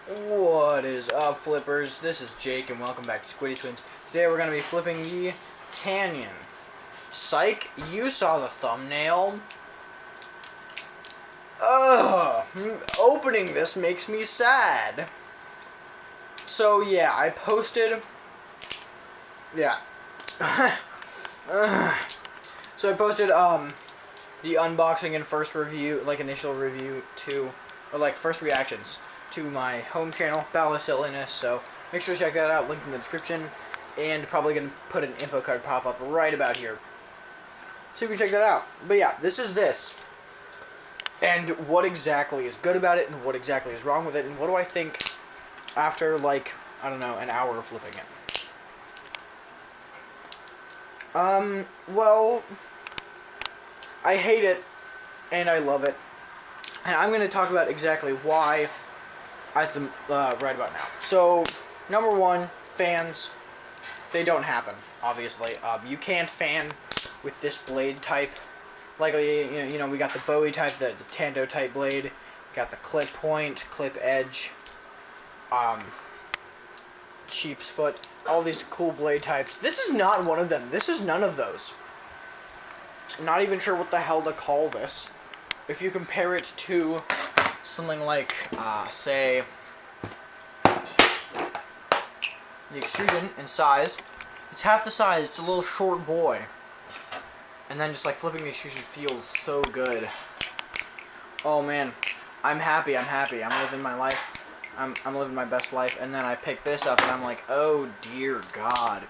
What is up, flippers? This is Jake, and welcome back to Squiddy Twins. Today we're going to be flipping the Flytanium. Psych, you saw the thumbnail. Ugh, opening this makes me sad. So yeah, I posted... Yeah. So I posted, the unboxing and first review, like initial review to, or like first reactions to my home channel, Battle Silliness, so make sure to check that out, link in the description, and probably going to put an info card pop up right about here, so you can check that out. But yeah, this is this, and what exactly is good about it, and what exactly is wrong with it, and what do I think after, like, I don't know, an hour of flipping it. Well, I hate it, and I love it, and I'm going to talk about exactly why right about now. So, number one, fans, they don't happen, obviously. You can't fan with this blade type. Like, you know, we got the Bowie type, the Tando type blade, got the clip point, clip edge, sheep's foot, all these cool blade types. This is not one of them. This is none of those. Not even sure what the hell to call this. If you compare it to something like, say, the extrusion in size, it's half the size. It's a little short boy. And then just like flipping the extrusion feels so good. Oh man, I'm happy. I'm living my life. I'm living my best life. And then I pick this up and I'm like, oh dear God.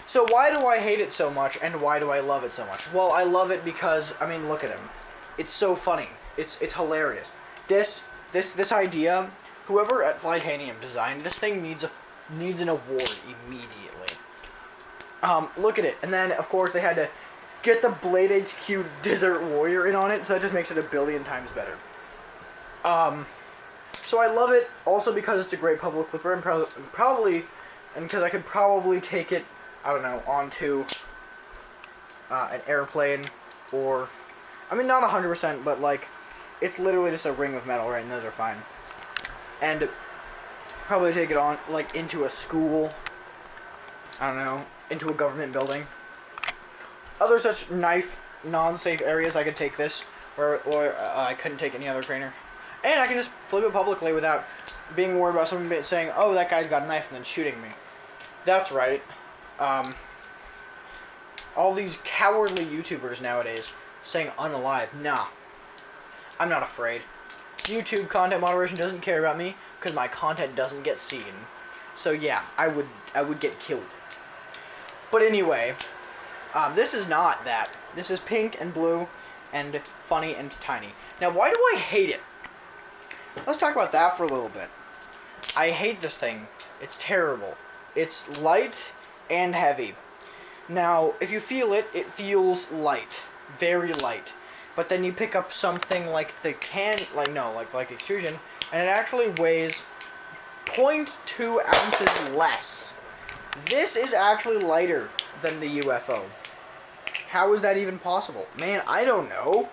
So why do I hate it so much, and why do I love it so much? Well, I love it because, I mean, look at him. It's so funny. It's hilarious. This idea, whoever at Flytanium designed this thing needs an award immediately. Look at it. And then, of course, they had to get the Blade HQ Desert Warrior in on it, so that just makes it a billion times better. So I love it also because it's a great public flipper, and probably, and because I could probably take it, I don't know, onto an airplane, or, I mean, not 100%, but, like, it's literally just a ring of metal, right, and those are fine. And probably take it on, like, into a school, I don't know, into a government building. Other such non-safe areas, I could take this, or I couldn't take any other trainer. And I can just flip it publicly without being worried about someone saying, oh, that guy's got a knife, and then shooting me. That's right. All these cowardly YouTubers nowadays saying unalive. Nah. I'm not afraid. YouTube content moderation doesn't care about me because my content doesn't get seen. So yeah, I would get killed. But anyway, this is not that. This is pink and blue and funny and tiny. Now, why do I hate it? Let's talk about that for a little bit. I hate this thing. It's terrible. It's light and heavy. Now, if you feel it, it feels light. Very light. But then you pick up something like the like extrusion, and it actually weighs 0.2 ounces less. This is actually lighter than the UFO. How is that even possible? Man, I don't know.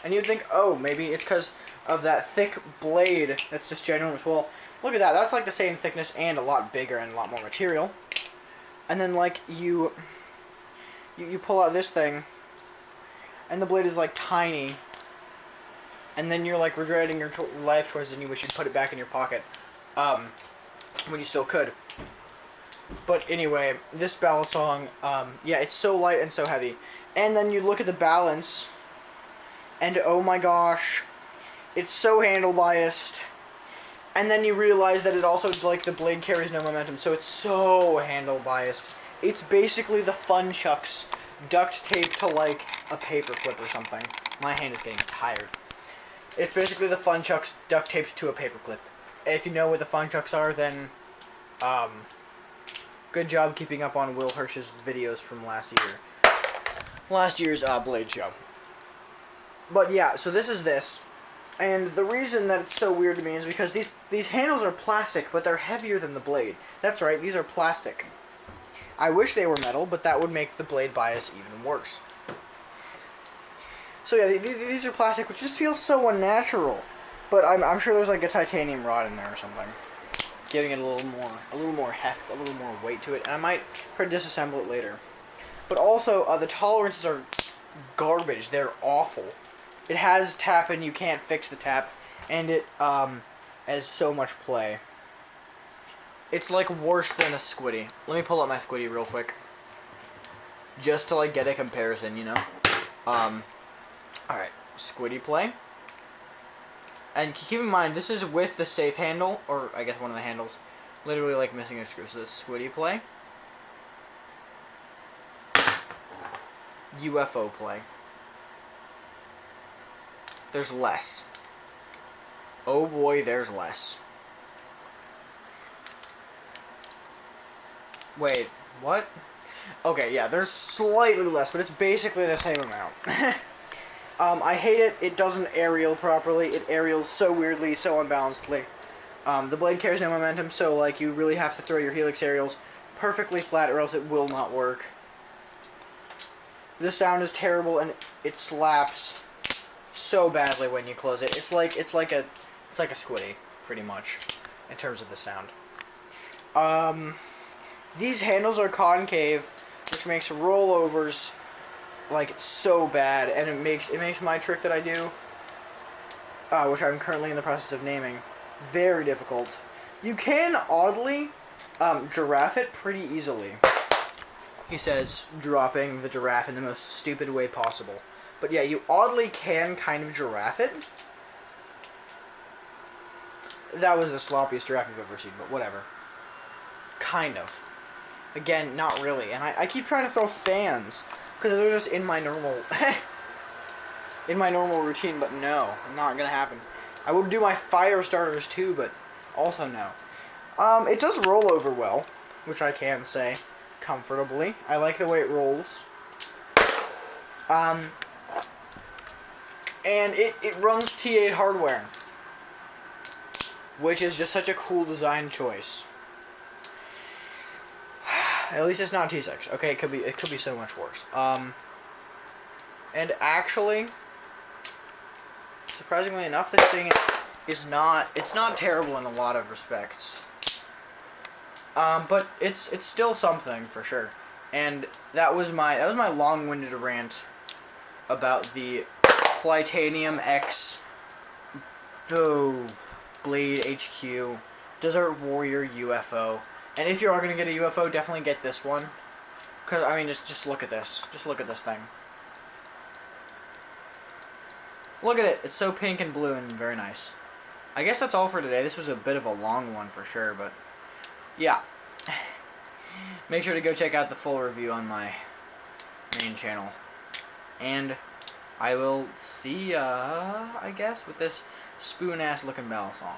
And you'd think, oh, maybe it's because of that thick blade that's just ginormous. Well, look at that. That's like the same thickness and a lot bigger and a lot more material. And then, like, you pull out this thing, and the blade is, like, tiny. And then you're, like, regretting your life choices, and you wish you'd put it back in your pocket. When you still could. But anyway, this battle song, yeah, it's so light and so heavy. And then you look at the balance, and oh my gosh, it's so handle biased. And then you realize that it also, like, the blade carries no momentum, so it's so handle biased. It's basically the Fun Chucks duct taped to, like, a paper clip or something. My hand is getting tired. It's basically the Fun Chucks duct taped to a paper clip. If you know what the Fun Chucks are, then, good job keeping up on Will Hirsch's videos from last year. Last year's, Blade show. But yeah, so this is this. And the reason that it's so weird to me is because these handles are plastic, but they're heavier than the blade. That's right, these are plastic. I wish they were metal, but that would make the blade bias even worse. So yeah, these are plastic, which just feels so unnatural. But I'm sure there's like a titanium rod in there or something, giving it a little more heft, a little more weight to it. And I might try to disassemble it later. But also, the tolerances are garbage. They're awful. It has tap and you can't fix the tap, and it has so much play. It's like worse than a squiddy. Let me pull up my squiddy real quick, just to like get a comparison, you know. All right, squiddy play. And keep in mind, this is with the safe handle, or I guess one of the handles, literally like missing a screw. So this squiddy play. UFO play. There's less. Oh boy, there's less. Wait, what? Okay, yeah, there's slightly less, but it's basically the same amount. I hate it. It doesn't aerial properly. It aerials so weirdly, so unbalancedly. The blade carries no momentum, so like you really have to throw your helix aerials perfectly flat, or else it will not work. The sound is terrible, and it slaps so badly when you close it. It's like a squiddy, pretty much, in terms of the sound. These handles are concave, which makes rollovers like so bad, and it makes my trick that I do, which I'm currently in the process of naming, very difficult. You can oddly giraffe it pretty easily. He says, dropping the giraffe in the most stupid way possible. But yeah, you oddly can kind of giraffe it. That was the sloppiest giraffe you've ever seen, but whatever. Kind of. Again, not really. And I keep trying to throw fans, because they're just in my normal in my normal routine, but no, not gonna happen. I would do my fire starters too, but also no. It does roll over well, which I can say comfortably. I like the way it rolls. And it runs T8 hardware, which is just such a cool design choice. At least it's not T6. Okay, it could be so much worse. And actually, surprisingly enough, this thing it's not terrible in a lot of respects. But it's still something for sure. And that was my long-winded rant about the Flytanium X Blade HQ Desert Warrior UFO. And if you are gonna get a UFO, definitely get this one. Cause I mean, just look at this. Just look at this thing. Look at it. It's so pink and blue and very nice. I guess that's all for today. This was a bit of a long one for sure, but yeah. Make sure to go check out the full review on my main channel. And I will see ya, I guess, with this spoon-ass looking bell song.